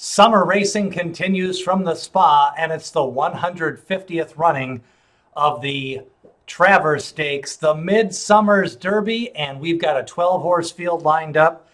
Summer racing continues from the spa, and it's the 150th running of the Travers Stakes, the Midsummer's Derby, and we've got a 12-horse field lined up.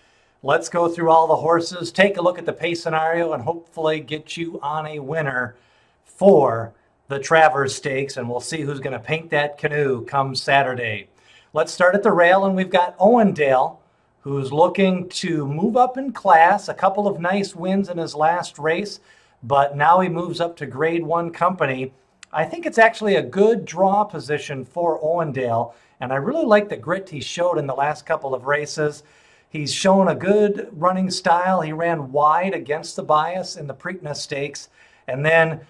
Let's go through all the horses, take a look at the pace scenario, and hopefully get you on a winner for the Travers Stakes, and we'll see who's going to paint that canoe come Saturday. Let's start at the rail, and we've got Owendale, who's looking to move up in class. A couple of nice wins in his last race, but now he moves up to Grade 1 company. I think it's actually a good draw position for Owendale, and I really like the grit he showed in the last couple of races. He's shown a good running style. He ran wide against the bias in the Preakness Stakes, and then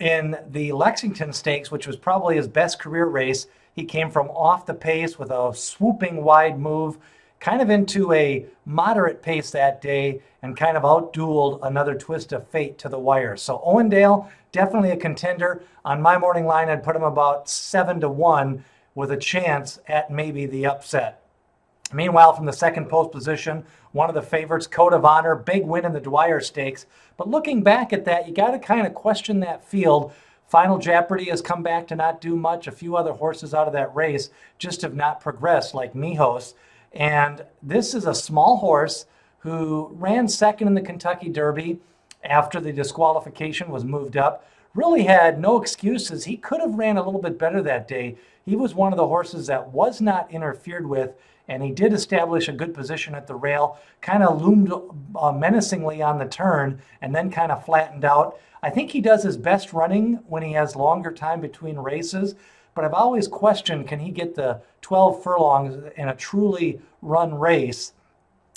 in the Lexington Stakes, which was probably his best career race, he came from off the pace with a swooping wide move, kind of into a moderate pace that day, and kind of outdueled another twist of fate to the wire. So Owendale, definitely a contender. On my morning line, I'd put him about 7-1 with a chance at maybe the upset. Meanwhile, from the second post position, one of the favorites, Code of Honor, big win in the Dwyer Stakes. But looking back at that, you got to kind of question that field. Final Jeopardy has come back to not do much. A few other horses out of that race just have not progressed, like Mijos. And this is a small horse who ran second in the Kentucky Derby after the disqualification was moved up. Really had no excuses. He could have ran a little bit better that day. He was one of the horses that was not interfered with, and he did establish a good position at the rail, kind of loomed menacingly on the turn, and then kind of flattened out. I think he does his best running when he has longer time between races, but I've always questioned, can he get the 12 furlongs in a truly run race?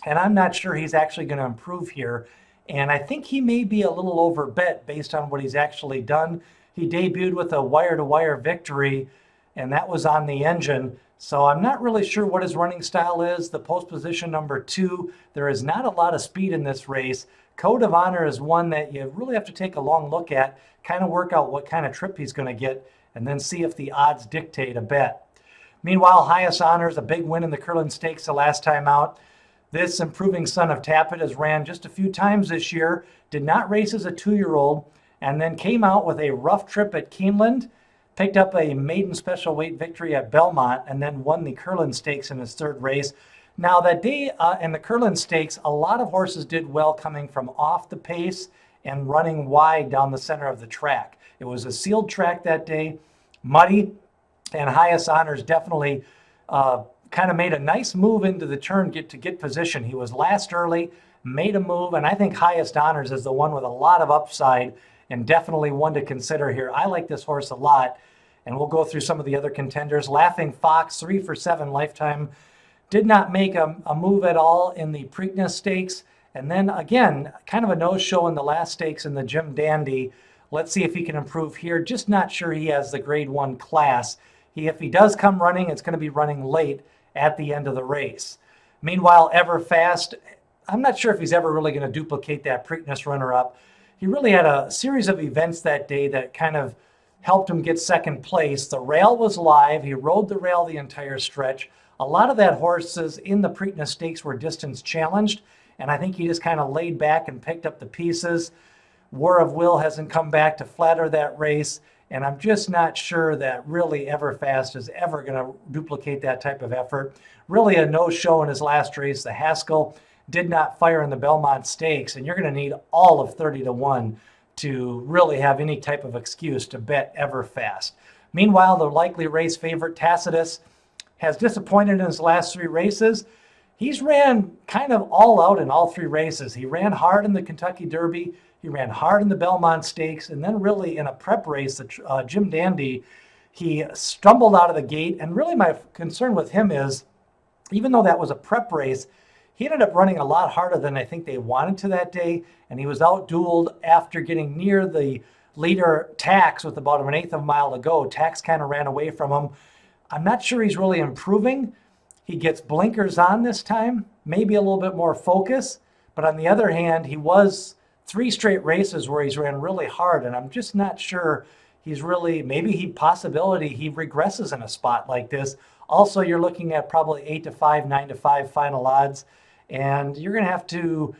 And I'm not sure he's actually going to improve here. And I think he may be a little overbet based on what he's actually done. He debuted with a wire-to-wire victory, and that was on the engine. So I'm not really sure what his running style is. The post position number 2, there is not a lot of speed in this race. Code of Honor is one that you really have to take a long look at, kind of work out what kind of trip he's going to get, and then see if the odds dictate a bet. Meanwhile, Highest Honor is a big win in the Curlin Stakes the last time out. This improving son of Tacitus ran just a few times this year, did not race as a 2-year-old, and then came out with a rough trip at Keeneland, picked up a maiden special weight victory at Belmont, and then won the Curlin Stakes in his third race. Now, that day in the Curlin Stakes, a lot of horses did well coming from off the pace and running wide down the center of the track. It was a sealed track that day, muddy, and Highest Honors definitely kind of made a nice move into the turn to get position. He was last early, made a move, and I think Highest Honors is the one with a lot of upside and definitely one to consider here. I like this horse a lot, and we'll go through some of the other contenders. Laughing Fox, 3 for 7 lifetime, did not make a move at all in the Preakness Stakes, and then again, kind of a no-show in the last stakes in the Jim Dandy. Let's see if he can improve here. Just not sure he has the Grade 1 class. If he does come running, it's going to be running late at the end of the race. Meanwhile, Everfast, I'm not sure if he's ever really going to duplicate that Preakness runner-up. He really had a series of events that day that kind of helped him get second place. The rail was live. He rode the rail the entire stretch. A lot of that horses in the Preakness Stakes were distance challenged, and I think he just kind of laid back and picked up the pieces. War of Will hasn't come back to flatter that race, and I'm just not sure that really Everfast is ever going to duplicate that type of effort. Really a no-show in his last race. The Haskell did not fire in the Belmont Stakes, and you're going to need all of 30-1 to really have any type of excuse to bet Everfast. Meanwhile, the likely race favorite, Tacitus, has disappointed in his last 3 races. He's ran kind of all out in all 3 races. He ran hard in the Kentucky Derby. He ran hard in the Belmont Stakes, and then really in a prep race, the Jim Dandy, he stumbled out of the gate. And really my concern with him is, even though that was a prep race, he ended up running a lot harder than I think they wanted to that day, and he was outdueled after getting near the leader, Tax, with about 1/8 of a mile to go. Tax kind of ran away from him. I'm not sure he's really improving. He gets blinkers on this time, maybe a little bit more focus, but on the other hand, he was 3 straight races where he's ran really hard, and I'm just not sure he's really, maybe he regresses in a spot like this. Also, you're looking at probably 8-5, 9-5 final odds, and you're going to have to,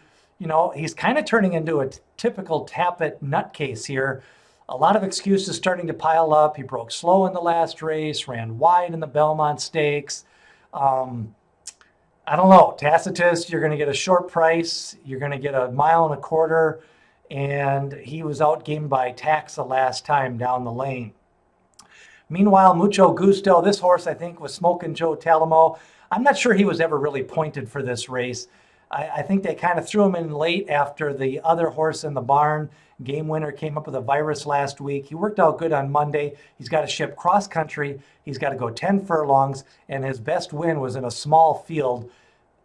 he's kind of turning into a typical Tappet nutcase here. A lot of excuses starting to pile up. He broke slow in the last race, ran wide in the Belmont Stakes. I don't know. Tacitus, you're going to get a short price. You're going to get a 1.25 miles. And he was outgained by Tax the last time down the lane. Meanwhile, Mucho Gusto, this horse I think was smoking Joe Talamo. I'm not sure he was ever really pointed for this race. I think they kind of threw him in late after the other horse in the barn. Game Winner came up with a virus last week. He worked out good on Monday. He's got to ship cross country. He's got to go 10 furlongs, and his best win was in a small field.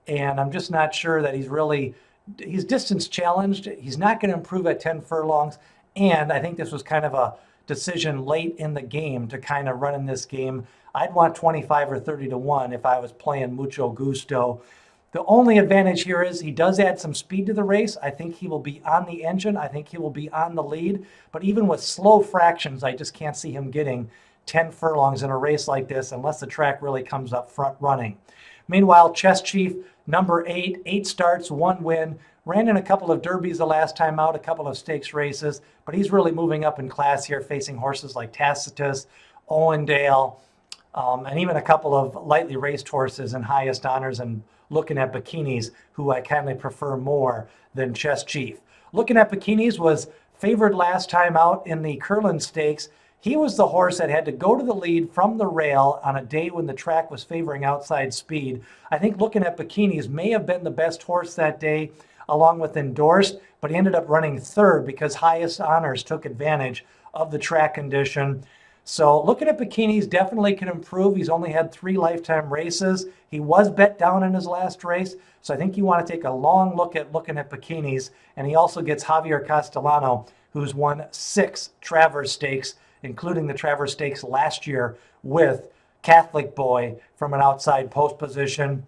And I'm just not sure that he's distance challenged. He's not going to improve at 10 furlongs. And I think this was kind of a decision late in the game to kind of run in this game. I'd want 25 or 30 to 1 if I was playing Mucho Gusto. The only advantage here is he does add some speed to the race. I think he will be on the engine. I think he will be on the lead. But even with slow fractions, I just can't see him getting 10 furlongs in a race like this unless the track really comes up front running. Meanwhile, Chess Chief, number 8 starts, 1 win. Ran in a couple of derbies the last time out, a couple of stakes races. But he's really moving up in class here, facing horses like Tacitus, Owendale, and even a couple of lightly raced horses in highest honors, and looking at Bikinis, who I kind of prefer more than Chess Chief. Looking at Bikinis was favored last time out in the Curlin Stakes. He was the horse that had to go to the lead from the rail on a day when the track was favoring outside speed. I think looking at Bikinis may have been the best horse that day, along with Endorsed, but he ended up running third because Highest Honors took advantage of the track condition. So looking at Bikinis, definitely can improve. He's only had 3 lifetime races. He was bet down in his last race. So I think you want to take a long look at looking at Bikinis. And he also gets Javier Castellano, who's won 6 Travers Stakes, including the Travers Stakes last year with Catholic Boy from an outside post position.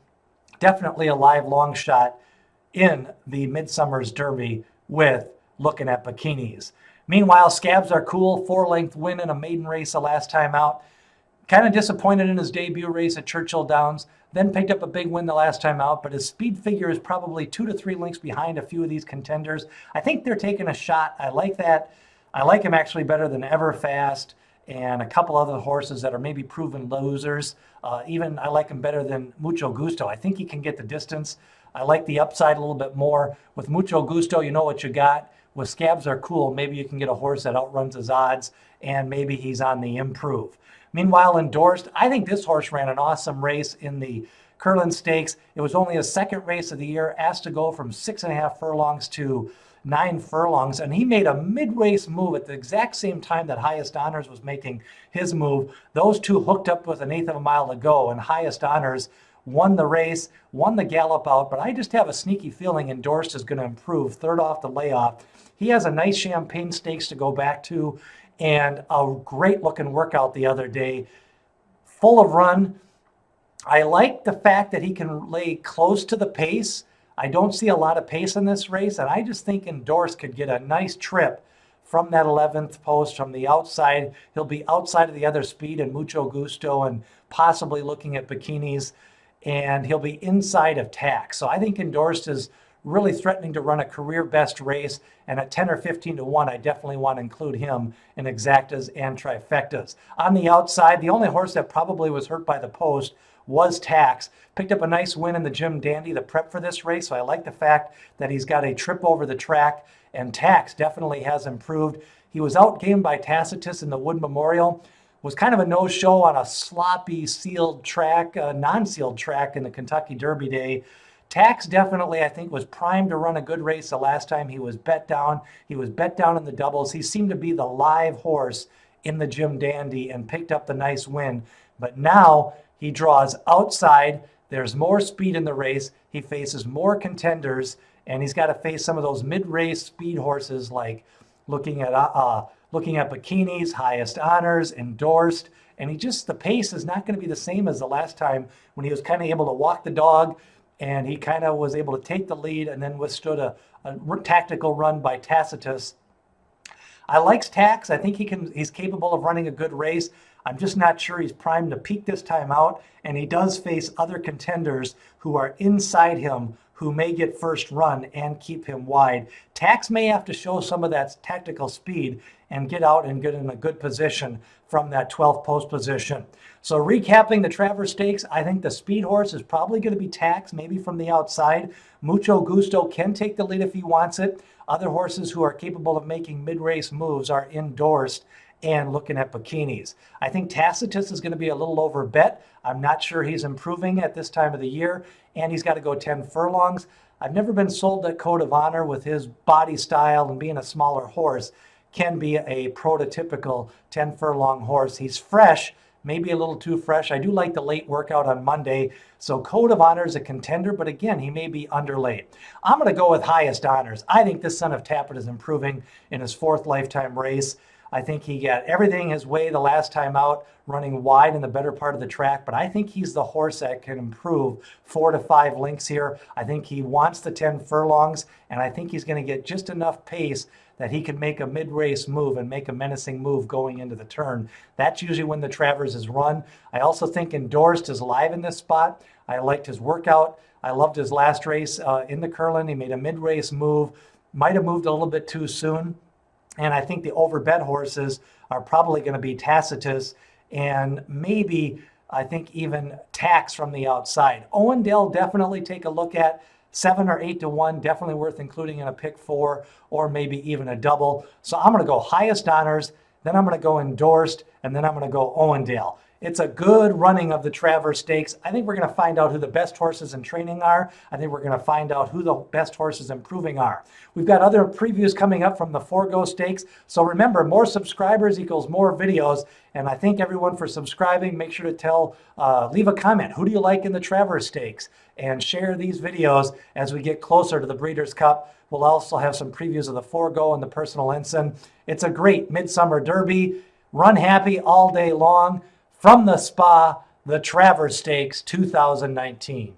Definitely a live long shot in the Midsummer's Derby with looking at Bikinis. Meanwhile, Scabs Are Cool, 4-length win in a maiden race the last time out. Kind of disappointed in his debut race at Churchill Downs. Then picked up a big win the last time out, but his speed figure is probably 2 to 3 lengths behind a few of these contenders. I think they're taking a shot. I like that. I like him actually better than Everfast and a couple other horses that are maybe proven losers. Even I like him better than Mucho Gusto. I think he can get the distance. I like the upside a little bit more. With Mucho Gusto, you know what you got. With Scabs Are Cool, maybe you can get a horse that outruns his odds, and maybe he's on the improve. Meanwhile, Endorsed, I think this horse ran an awesome race in the Curlin Stakes. It was only his second race of the year, asked to go from 6.5 furlongs to 9 furlongs, and he made a mid-race move at the exact same time that Highest Honors was making his move. Those two hooked up with 1/8 of a mile to go, and Highest Honors won the race, won the gallop out, but I just have a sneaky feeling Endorsed is going to improve, third off the layoff. He has a nice Champagne Stakes to go back to and a great-looking workout the other day, full of run. I like the fact that he can lay close to the pace. I don't see a lot of pace in this race, and I just think Endorsed could get a nice trip from that 11th post from the outside. He'll be outside of the other speed and Mucho Gusto and possibly looking at Bikinis, and he'll be inside of Tax. So I think Endorsed is really threatening to run a career best race, and at 10 or 15 to 1, I definitely want to include him in exactas and trifectas. On the outside, the only horse that probably was hurt by the post was Tax. Picked up a nice win in the Jim Dandy, the prep for this race, so I like the fact that he's got a trip over the track, and Tax definitely has improved. He was outgained by Tacitus in the Wood Memorial, was kind of a no-show on a sloppy sealed track, non-sealed track in the Kentucky Derby Day. Tax definitely, I think, was primed to run a good race the last time he was bet down. He was bet down in the doubles. He seemed to be the live horse in the Jim Dandy and picked up the nice win. But now he draws outside. There's more speed in the race. He faces more contenders, and he's got to face some of those mid-race speed horses like looking at Bikinis, Highest Honors, Endorsed. And the pace is not going to be the same as the last time when he was kind of able to walk the dog, and he kind of was able to take the lead and then withstood a tactical run by Tacitus. I like Tax. I think he's capable of running a good race. I'm just not sure he's primed to peak this time out, and he does face other contenders who are inside him who may get first run and keep him wide. Tax may have to show some of that tactical speed and get out and get in a good position from that 12th post position. So recapping the Travers Stakes, I think the speed horse is probably going to be Tax, maybe from the outside. Mucho Gusto can take the lead if he wants it. Other horses who are capable of making mid-race moves are endorsed and looking at Bikinis. I think Tacitus is going to be a little over bet. I'm not sure he's improving at this time of the year, and he's got to go 10 furlongs. I've never been sold that Code of Honor with his body style and being a smaller horse can be a prototypical 10 furlong horse. He's fresh, maybe a little too fresh. I do like the late workout on Monday. So Code of Honor is a contender, but again, he may be underlate. I'm going to go with Highest Honors. I think this son of Tapit is improving in his 4th lifetime race. I think he got everything his way the last time out, running wide in the better part of the track, but I think he's the horse that can improve 4 to 5 lengths here. I think he wants the 10 furlongs, and I think he's going to get just enough pace that he can make a mid-race move and make a menacing move going into the turn. That's usually when the Travers is run. I also think Endorsed is live in this spot. I liked his workout. I loved his last race in the Curlin. He made a mid-race move, might have moved a little bit too soon. And I think the overbet horses are probably going to be Tacitus and maybe, I think, even Tax from the outside. Owendale, definitely take a look at. 7 or 8 to 1, definitely worth including in a pick 4 or maybe even a double. So I'm going to go Highest Honors, then I'm going to go Endorsed, and then I'm going to go Owendale. It's a good running of the Travers Stakes. I think we're going to find out who the best horses in training are. I think we're going to find out who the best horses improving are. We've got other previews coming up from the Forgo Stakes. So remember, more subscribers equals more videos. And I thank everyone for subscribing. Make sure to leave a comment. Who do you like in the Travers Stakes? And share these videos as we get closer to the Breeders' Cup. We'll also have some previews of the Forgo and the Personal Ensign. It's a great Midsummer Derby. Runhapy all day long. From the Spa, the Travers Stakes 2019.